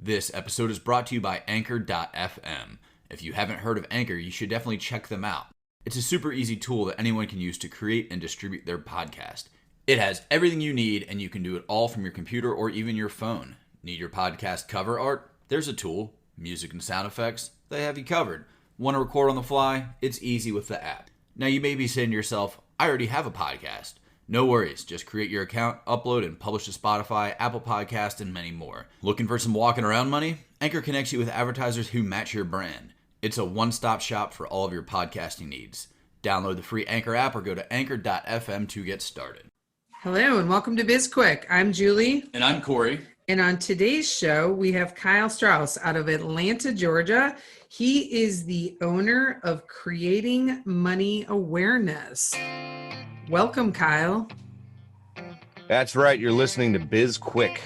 This episode is brought to you by Anchor.fm. If you haven't heard of Anchor, you should definitely check them out. It's a super easy tool that anyone can use to create and distribute their podcast. It has everything you need, and you can do it all from your computer or even your phone. Need your podcast cover art? There's a tool. Music and sound effects? They have you covered. Want to record on the fly? It's easy with the app. Now you may be saying to yourself, I already have a podcast. No worries, just create your account, upload, and publish to Spotify, Apple Podcasts, and many more. Looking for some walking around money? Anchor connects you with advertisers who match your brand. It's a one-stop shop for all of your podcasting needs. Download the free Anchor app or go to Anchor.fm to get started. Hello and welcome to BizQuik. I'm Julie. And I'm Corey. And on today's show, we have Kyle Strauss out of Atlanta, Georgia. He is the owner of Creating Money Awareness. Welcome, Kyle. That's right. You're listening to BizQuik.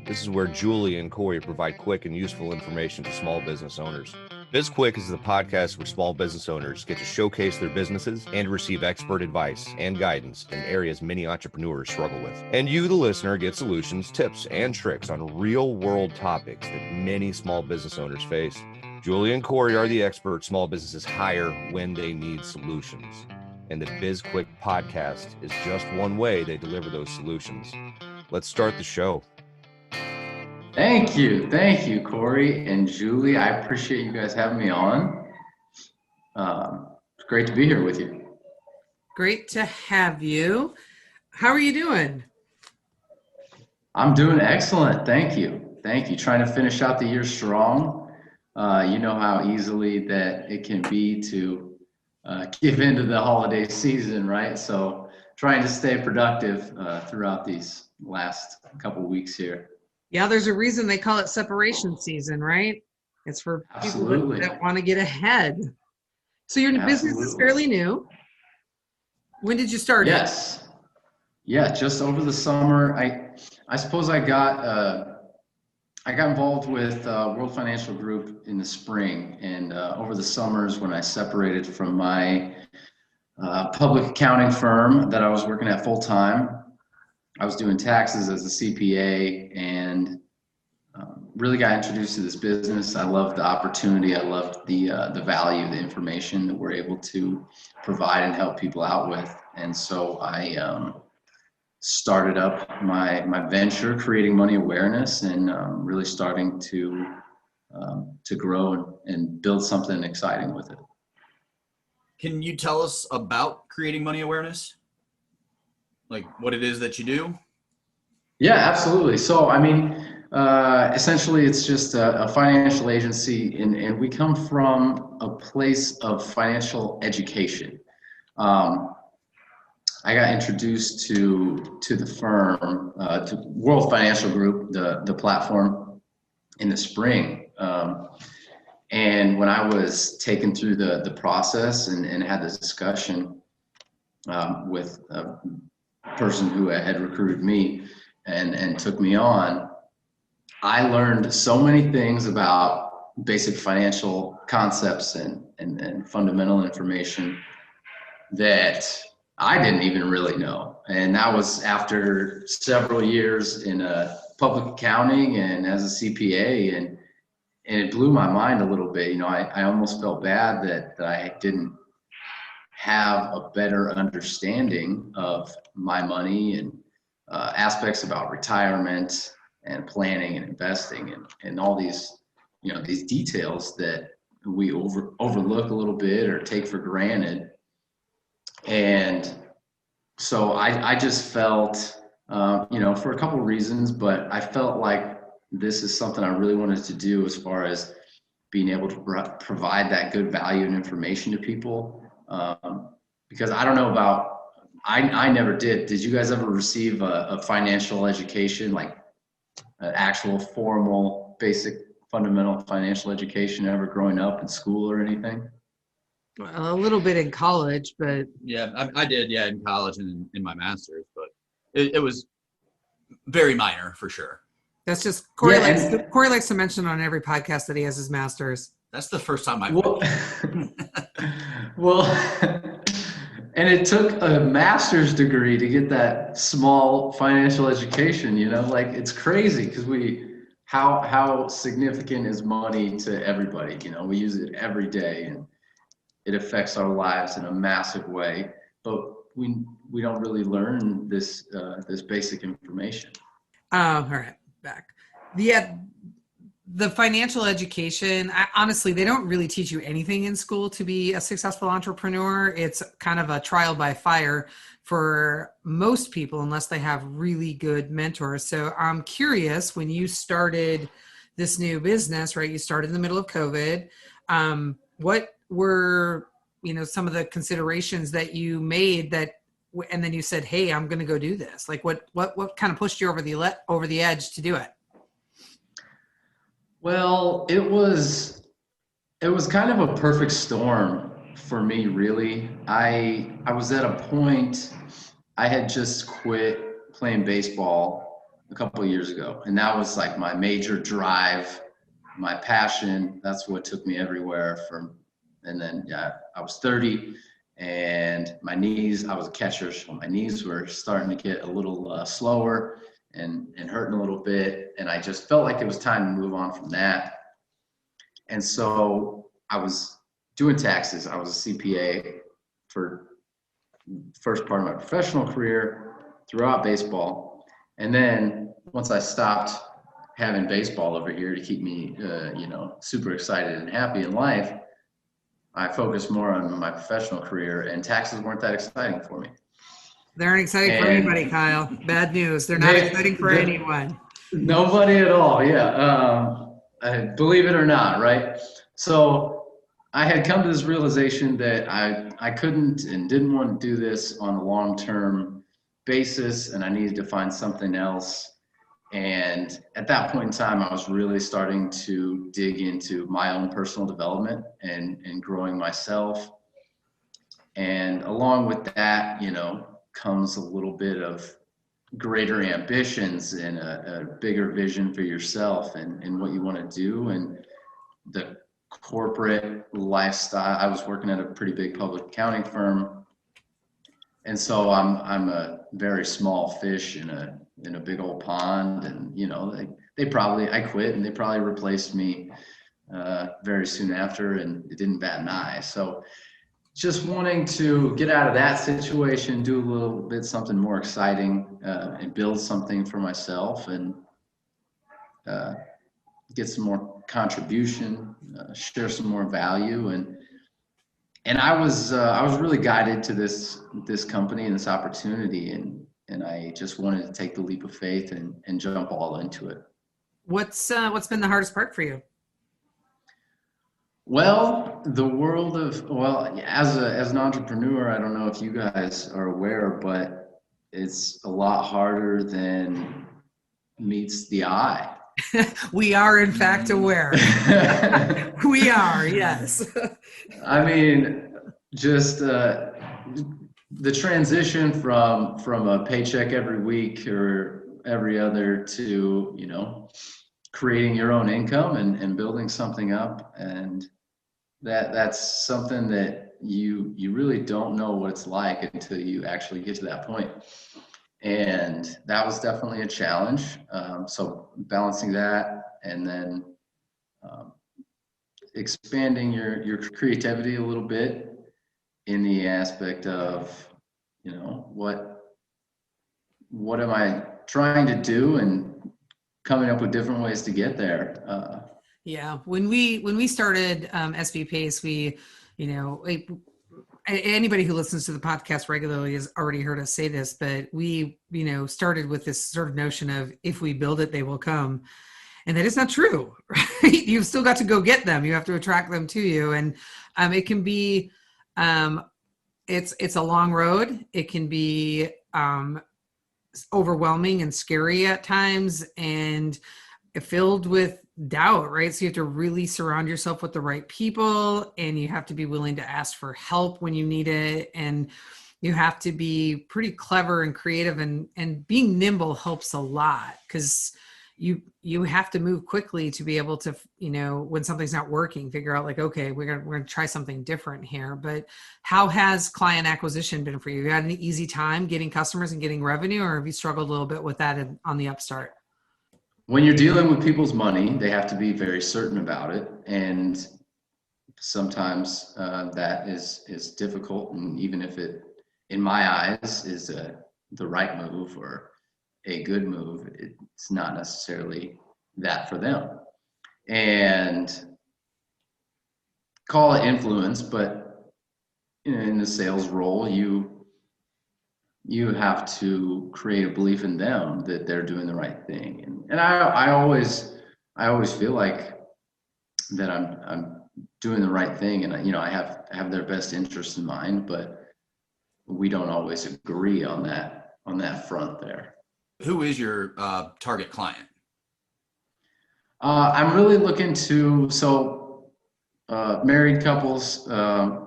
This is where Julie and Corey provide quick and useful information to small business owners. BizQuik is the podcast where small business owners get to showcase their businesses and receive expert advice and guidance in areas many entrepreneurs struggle with. And you, the listener, get solutions, tips, and tricks on real-world topics that many small business owners face. Julie and Corey are the experts small businesses hire when they need solutions. And the BizQuik podcast is just one way they deliver those solutions. Let's start the show. Thank you, Corey and Julie. I appreciate you guys having me on. It's great to be here with you. Great to have you. How are you doing? I'm doing excellent. Thank you. Trying to finish out the year strong. You know how easily that it can be to give into the holiday season, right? So trying to stay productive throughout these last couple weeks here. Yeah, there's a reason they call it separation season, right? It's for people that want to get ahead. So your business is fairly new. When did you start it? Yeah, just over the summer. I suppose I got involved with World Financial Group in the spring, and over the summers when I separated from my public accounting firm that I was working at full time, I was doing taxes as a CPA and really got introduced to this business. I loved the opportunity. I loved the value, the information that we're able to provide and help people out with. And so I started up my venture, Creating Money Awareness, and really starting to grow and build something exciting with it. Can you tell us about Creating Money Awareness? Like what it is that you do? Yeah, absolutely. So, essentially it's just a financial agency, and we come from a place of financial education. I got introduced to the firm, to World Financial Group, the platform, in the spring. And when I was taken through the process and had this discussion with a person who had recruited me and took me on, I learned so many things about basic financial concepts and fundamental information that I didn't even really know. And that was after several years in public accounting and as a CPA, and it blew my mind a little bit. I almost felt bad that I didn't have a better understanding of my money and aspects about retirement and planning and investing and all these, these details that we overlook a little bit or take for granted. And so I just felt, for a couple of reasons, but I felt like this is something I really wanted to do as far as being able to provide that good value and information to people. Because I don't know about, I never did. Did you guys ever receive a financial education, like an actual formal, basic, fundamental financial education ever growing up in school or anything? Well, a little bit in college, but Yeah, I did. Yeah, in college and in my master's, but it was very minor for sure. That's just Corey likes to mention on every podcast that he has his master's. That's the first time I've well, and it took a master's degree to get that small financial education, it's crazy because how significant is money to everybody? You know, we use it every day and it affects our lives in a massive way, but we don't really learn this basic information. All right, back. The financial education, honestly, they don't really teach you anything in school to be a successful entrepreneur. It's kind of a trial by fire for most people, unless they have really good mentors. So I'm curious, when you started this new business, right? You started in the middle of COVID. What were, some of the considerations that you made and then you said, "Hey, I'm going to go do this." Like what kind of pushed you over the edge to do it? Well, it was kind of a perfect storm for me, really. I was at a point, I had just quit playing baseball a couple of years ago, and that was like my major drive, my passion. That's what took me everywhere and then I was 30 and my knees, I was a catcher, so my knees were starting to get a little slower and hurting a little bit. And I just felt like it was time to move on from that. And so I was doing taxes. I was a CPA for first part of my professional career throughout baseball. And then once I stopped having baseball over here to keep me, super excited and happy in life, I focused more on my professional career, and taxes weren't that exciting for me. They aren't exciting for anybody, Kyle. Bad news. They're not exciting for anyone. Nobody at all. Yeah. Believe it or not. Right. So I had come to this realization that I couldn't and didn't want to do this on a long-term basis, and I needed to find something else. And at that point in time, I was really starting to dig into my own personal development and growing myself. And along with that, comes a little bit of greater ambitions and a bigger vision for yourself and what you want to do. And the corporate lifestyle, I was working at a pretty big public accounting firm. And so I'm a very small fish in a big old pond. And, I quit and they probably replaced me very soon after, and it didn't bat an eye. So just wanting to get out of that situation, do a little bit something more exciting, and build something for myself and get some more contribution, share some more value. And I was really guided to this company and this opportunity, and I just wanted to take the leap of faith and jump all into it. What's been the hardest part for you? Well, the world as an entrepreneur, I don't know if you guys are aware, but it's a lot harder than meets the eye. We are, in fact, aware. We are, yes. I mean, just the transition from a paycheck every week or every other to, creating your own income and building something up. And that's something that you really don't know what it's like until you actually get to that point. And that was definitely a challenge. So balancing that and then expanding your creativity a little bit in the aspect of, what am I trying to do, and coming up with different ways to get there. Yeah. When we started SB Pace, anybody who listens to the podcast regularly has already heard us say this, but we, started with this sort of notion of, if we build it, they will come. And that is not true, right? You've still got to go get them. You have to attract them to you. And it can be, it's a long road. It can be overwhelming and scary at times, and filled with doubt, right? So you have to really surround yourself with the right people, and you have to be willing to ask for help when you need it. And you have to be pretty clever and creative, and being nimble helps a lot, because you have to move quickly to be able to, when something's not working, figure out like, okay, we're going to try something different here. But how has client acquisition been for you? You had an easy time getting customers and getting revenue, or have you struggled a little bit with that on the upstart? when you're dealing with people's money, they have to be very certain about it. And sometimes that is difficult. And even if it, in my eyes, is the right move or a good move, it's not necessarily that for them. And call it influence, but in the sales role, you have to create a belief in them that they're doing the right thing. And I always feel like that I'm doing the right thing, and I have their best interest in mind, but we don't always agree on that front there. Who is your target client? I'm really looking to married couples,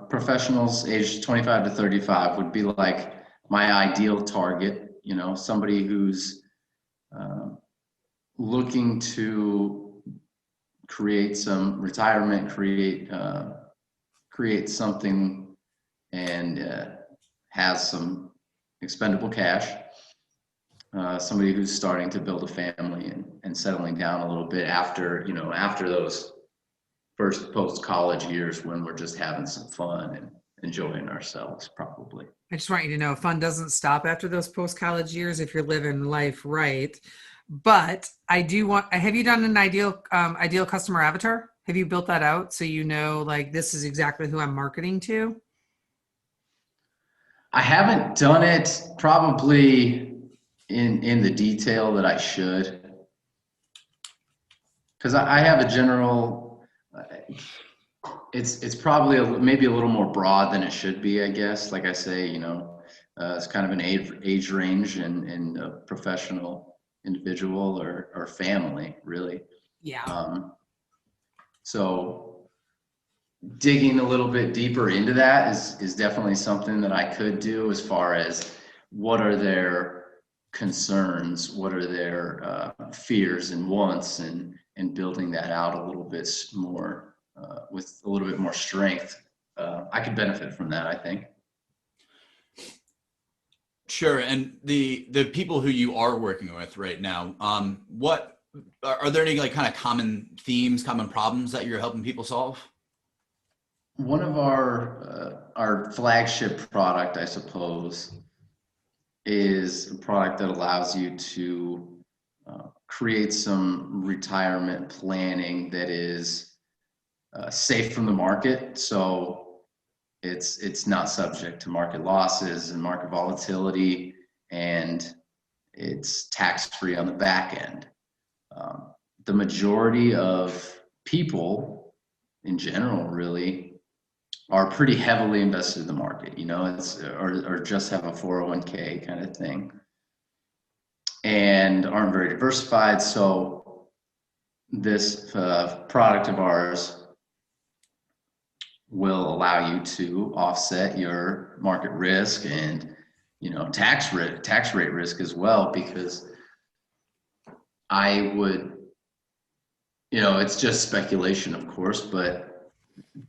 professionals aged 25 to 35 would be like my ideal target. Somebody who's looking to create some retirement, create something, and has some expendable cash. Somebody who's starting to build a family and settling down a little bit after those first post-college years when we're just having some fun and enjoying ourselves, probably. I just want you to know, fun doesn't stop after those post-college years if you're living life right. But have you done an ideal customer avatar? Have you built that out so like this is exactly who I'm marketing to? I haven't done it probably in the detail that I should, because I have a general, it's probably maybe a little more broad than it should be, I guess. Like I say, it's kind of an age range in a professional individual or family, really. Yeah. So digging a little bit deeper into that is definitely something that I could do, as far as what are their concerns, what are their fears and wants, and building that out a little bit more with a little bit more strength. I could benefit from that, I think. Sure. And the people who you are working with right now, what are there any like kind of common themes, common problems that you're helping people solve? One of our flagship product, I suppose, is a product that allows you to create some retirement planning that is safe from the market. So it's not subject to market losses and market volatility, and it's tax-free on the back end. The majority of people in general really are pretty heavily invested in the market, or just have a 401k kind of thing, and aren't very diversified. So this product of ours will allow you to offset your market risk and tax rate risk as well, because I would, it's just speculation, of course, but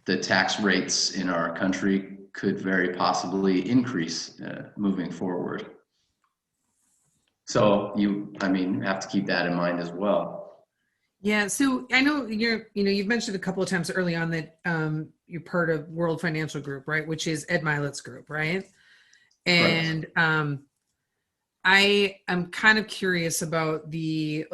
the tax rates in our country could very possibly increase moving forward. So have to keep that in mind as well. Yeah. So I know you've mentioned a couple of times early on that you're part of World Financial Group, right? Which is Ed Milet's group, right? And I am kind of curious about I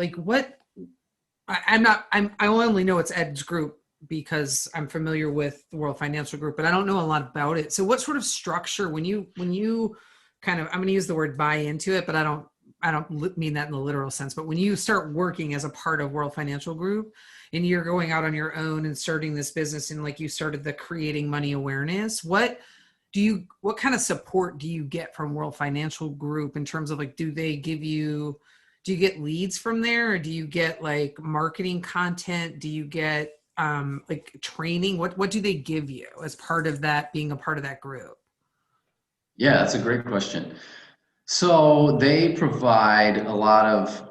only know it's Ed's group because I'm familiar with the World Financial Group, but I don't know a lot about it. So what sort of structure, when you kind of, I'm going to use the word buy into it, but I don't mean that in the literal sense, but when you start working as a part of World Financial Group and you're going out on your own and starting this business, and like you started the creating money awareness, what kind of support do you get from World Financial Group in terms of like, do you get leads from there, or do you get like marketing content? Do you get like training? What do they give you as part of that, being a part of that group? Yeah, that's a great question. So they provide a lot of,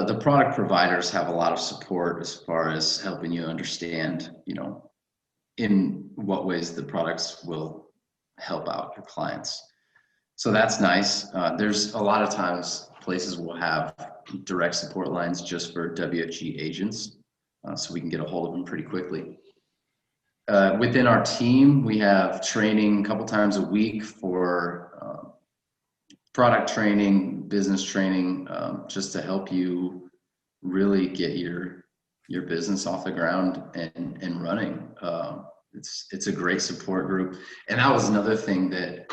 the product providers have a lot of support as far as helping you understand, in what ways the products will help out your clients. So that's nice. There's a lot of times places will have direct support lines just for WFG agents, so we can get a hold of them pretty quickly. Within our team, we have training a couple times a week for product training, business training, just to help you really get your business off the ground and running. It's a great support group, and that was another thing that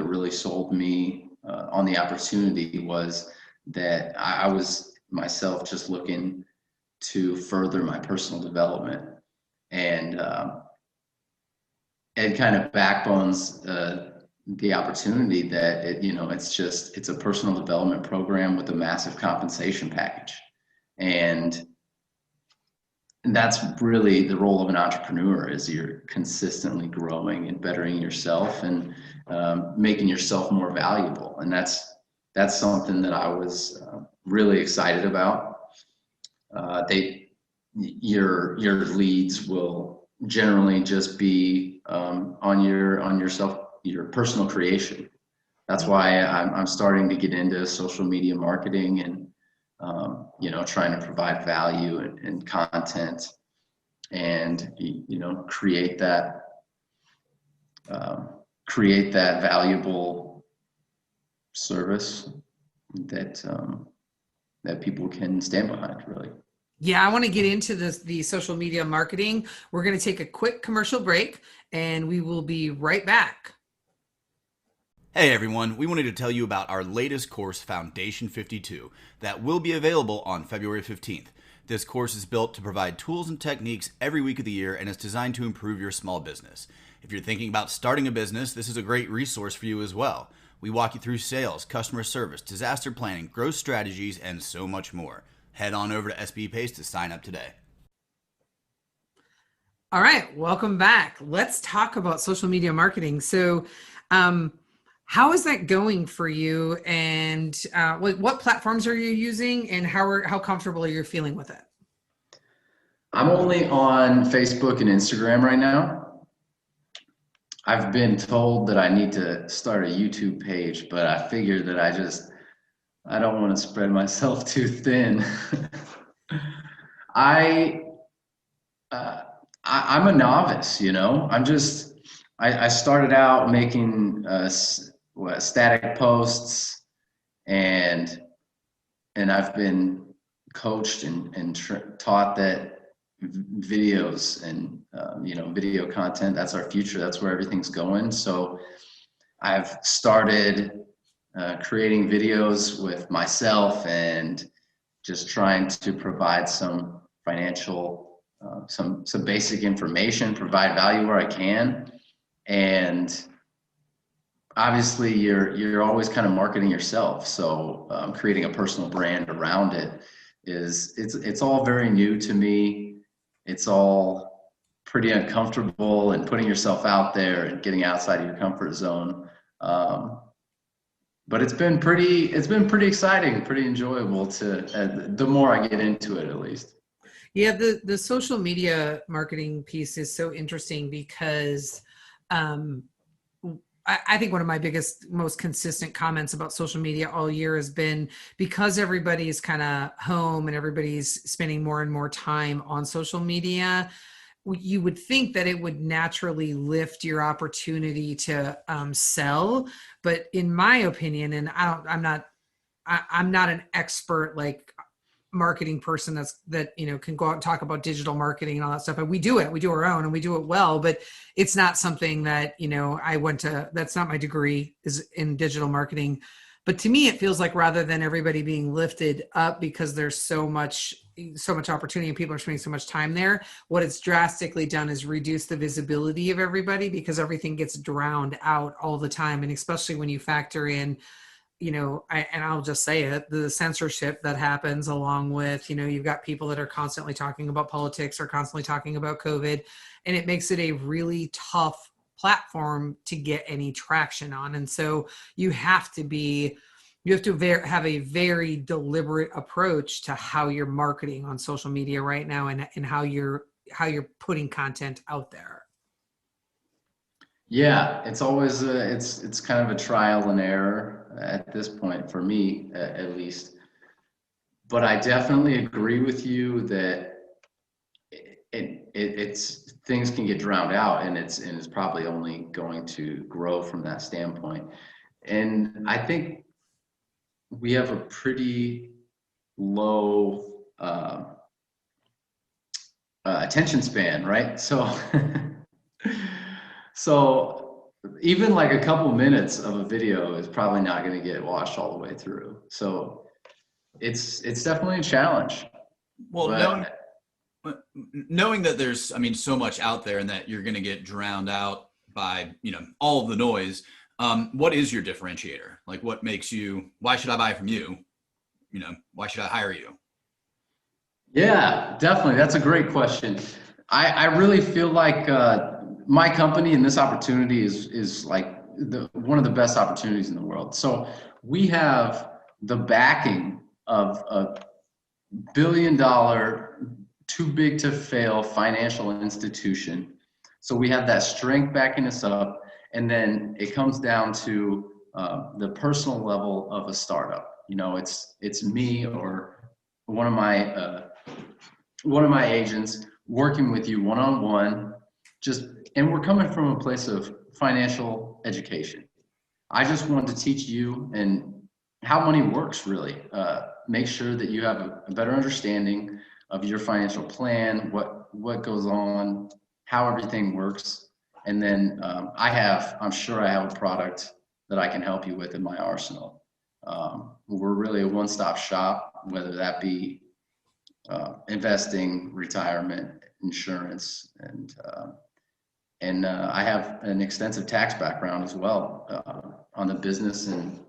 really sold me on the opportunity, was that I was myself just looking to further my personal development, and kind of backbones the opportunity that it's a personal development program with a massive compensation package. And that's really the role of an entrepreneur, is you're consistently growing and bettering yourself and making yourself more valuable. And that's something that I was really excited about. Your leads will generally just be on your personal creation. That's why I'm starting to get into social media marketing and trying to provide value and content, and create that valuable service that people can stand behind, really. Yeah, I want to get into the social media marketing. We're going to take a quick commercial break, and we will be right back. Hey everyone, we wanted to tell you about our latest course, Foundation 52, that will be available on February 15th. This course is built to provide tools and techniques every week of the year and is designed to improve your small business. If you're thinking about starting a business, this is a great resource for you as well. We walk you through sales, customer service, disaster planning, growth strategies, and so much more. Head on over to SB Pace to sign up today. All right, welcome back. Let's talk about social media marketing. So, how is that going for you? And what platforms are you using, and how comfortable are you feeling with it? I'm only on Facebook and Instagram right now. I've been told that I need to start a YouTube page, but I figured that I don't want to spread myself too thin. I'm a novice, I started out making static posts, and I've been coached and taught that videos and video content, that's our future, that's where everything's going. So I've started creating videos with myself and just trying to provide some financial, some basic information, provide value where I can. And obviously you're always kind of marketing yourself. So creating a personal brand around it it's all very new to me. It's all pretty uncomfortable, and putting yourself out there and getting outside of your comfort zone. But it's been pretty exciting, pretty enjoyable the more I get into it, at least. Yeah, the social media marketing piece is so interesting because I think one of my most consistent comments about social media all year has been, because everybody's kind of home and everybody's spending more and more time on social media, you would think that it would naturally lift your opportunity to sell. But in my opinion, and I'm not an expert like marketing person that can go out and talk about digital marketing and all that stuff, and we do our own and we do it well, but it's not something that that's not my degree, is in digital marketing. But to me, it feels like, rather than everybody being lifted up because there's so much opportunity and people are spending so much time there, what it's drastically done is reduce the visibility of everybody, because everything gets drowned out all the time. And especially when you factor in, and I'll just say it, the censorship that happens, along with, you've got people that are constantly talking about politics or constantly talking about COVID, and it makes it a really tough platform to get any traction on. And so you have to have a very deliberate approach to how you're marketing on social media right now, and how you're putting content out there. Yeah, it's always it's kind of a trial and error. at this point, for me at least. But I definitely agree with you that it's things can get drowned out, and it's probably only going to grow from that standpoint. And I think we have a pretty low attention span, right? So so even like a couple minutes of a video is probably not going to get watched all the way through. So it's definitely a challenge. Well, knowing that there's, I mean, so much out there and that you're going to get drowned out by, all of the noise. What is your differentiator? Like, what makes you, why should I buy from you? Why should I hire you? Yeah, definitely. That's a great question. I really feel like my company and this opportunity is like one of the best opportunities in the world. So we have the backing of a $1 billion, too big to fail financial institution. So we have that strength backing us up, and then it comes down to the personal level of a startup. It's me or one of my agents working with you one-on-one, and we're coming from a place of financial education. I just want to teach you and how money works, really. Make sure that you have a better understanding of your financial plan, what goes on, how everything works. And then I'm sure I have a product that I can help you with in my arsenal. We're really a one-stop shop, whether that be investing, retirement, insurance, and I have an extensive tax background as well on the business and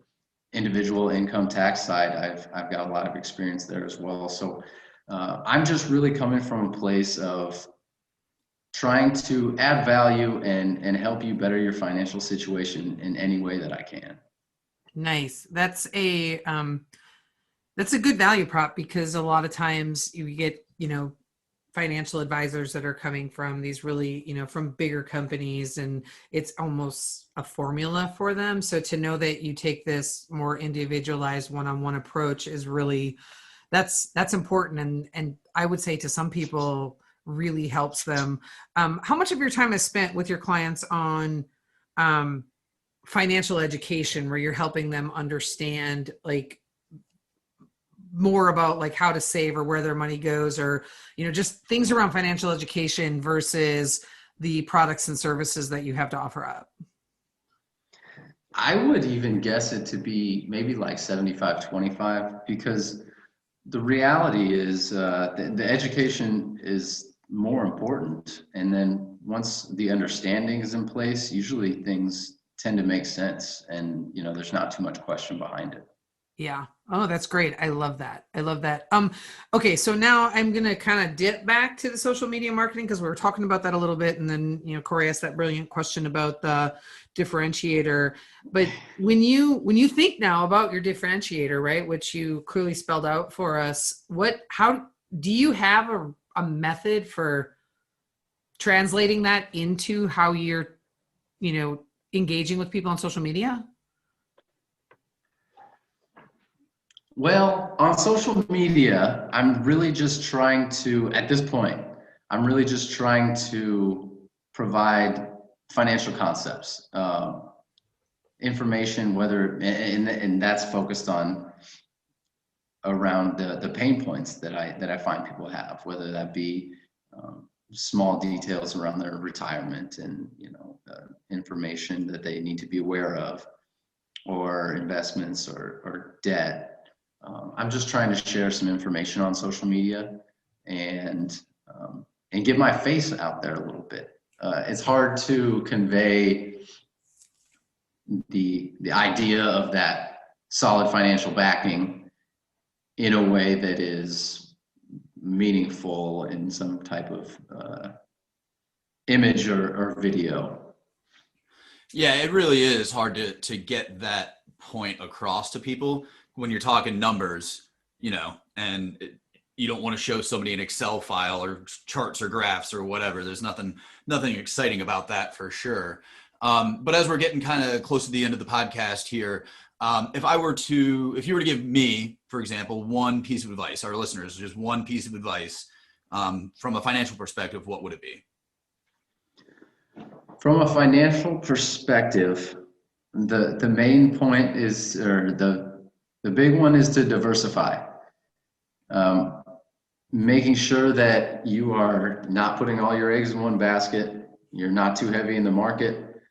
individual income tax side. I've got a lot of experience there as well. So I'm just really coming from a place of trying to add value and help you better your financial situation in any way that I can. Nice. That's a good value prop, because a lot of times you get, financial advisors that are coming from these really, from bigger companies, and it's almost a formula for them. So to know that you take this more individualized one-on-one approach is really, that's important. And I would say to some people really helps them. How much of your time is spent with your clients on financial education, where you're helping them understand like more about like how to save or where their money goes, or, just things around financial education versus the products and services that you have to offer up? I would even guess it to be maybe like 75-25, because the reality is the education is more important. And then once the understanding is in place, usually things tend to make sense, and there's not too much question behind it. Yeah. Oh, that's great. I love that. Okay. So now I'm going to kind of dip back to the social media marketing, because we were talking about that a little bit. And then, Corey asked that brilliant question about the differentiator. But when you think now about your differentiator, right, which you clearly spelled out for us, how do you have a method for translating that into how you're, engaging with people on social media? Well, on social media, I'm really just trying to, at this point, provide financial concepts, information, and that's focused on around the pain points that I find people have, whether that be small details around their retirement and information that they need to be aware of, or investments or debt. I'm just trying to share some information on social media and get my face out there a little bit. It's hard to convey the idea of that solid financial backing in a way that is meaningful in some type of image or video. Yeah, it really is hard to get that point across to people when you're talking numbers, and you don't want to show somebody an Excel file or charts or graphs or whatever. There's nothing exciting about that for sure. But as we're getting kind of close to the end of the podcast here, If you were to give me, for example, one piece of advice, our listeners, just one piece of advice from a financial perspective, what would it be? From a financial perspective, the main point is, or the big one is to diversify. Making sure that you are not putting all your eggs in one basket. You're not too heavy in the market.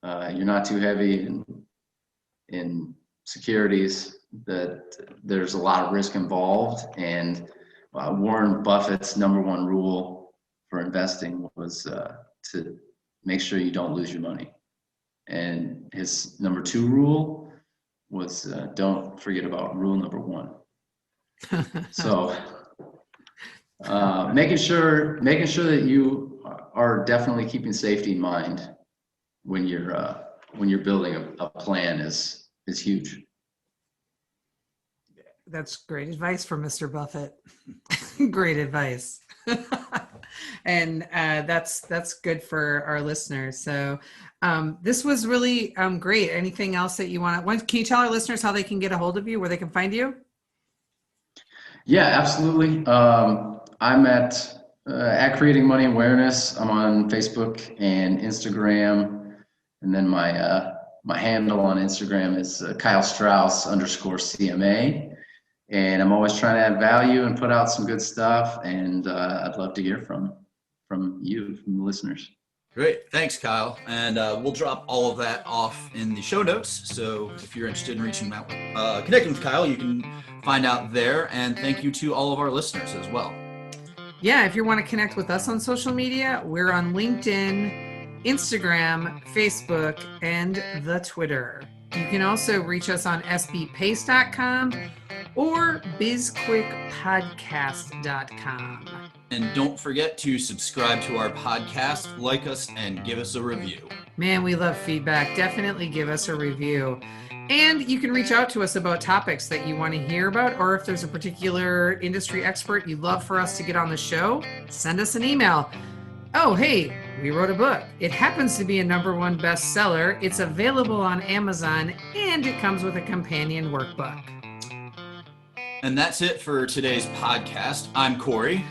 You're not too heavy in securities. That there's a lot of risk involved. And Warren Buffett's number one rule for investing was to make sure you don't lose your money. And his number two rule was don't forget about rule number one. So making sure that you are definitely keeping safety in mind when you're building a plan is huge. That's great advice from Mr. Buffett. Great advice. And that's good for our listeners. So this was really great. Anything else that you want? Can you tell our listeners how they can get a hold of you, where they can find you? Yeah, absolutely. I'm at Creating Money Awareness. I'm on Facebook and Instagram, and then my handle on Instagram is Kyle Strauss _CMA. And I'm always trying to add value and put out some good stuff. And I'd love to hear from you, from the listeners. Great. Thanks, Kyle. And we'll drop all of that off in the show notes. So if you're interested in reaching out, connecting with Kyle, you can find out there. And thank you to all of our listeners as well. Yeah, if you want to connect with us on social media, we're on LinkedIn, Instagram, Facebook, and the Twitter. You can also reach us on sbpace.com or bizquickpodcast.com. And don't forget to subscribe to our podcast, like us, and give us a review. Man, we love feedback. Definitely give us a review. And you can reach out to us about topics that you want to hear about, or if there's a particular industry expert you'd love for us to get on the show, send us an email. Oh, hey, we wrote a book. It happens to be a #1 bestseller. It's available on Amazon, and it comes with a companion workbook. And that's it for today's podcast. I'm Corey.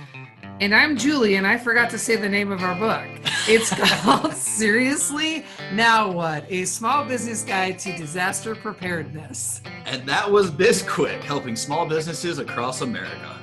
And I'm Julie, and I forgot to say the name of our book. It's called Seriously? Now What? A Small Business Guide to Disaster Preparedness. And that was BizQuik, helping small businesses across America.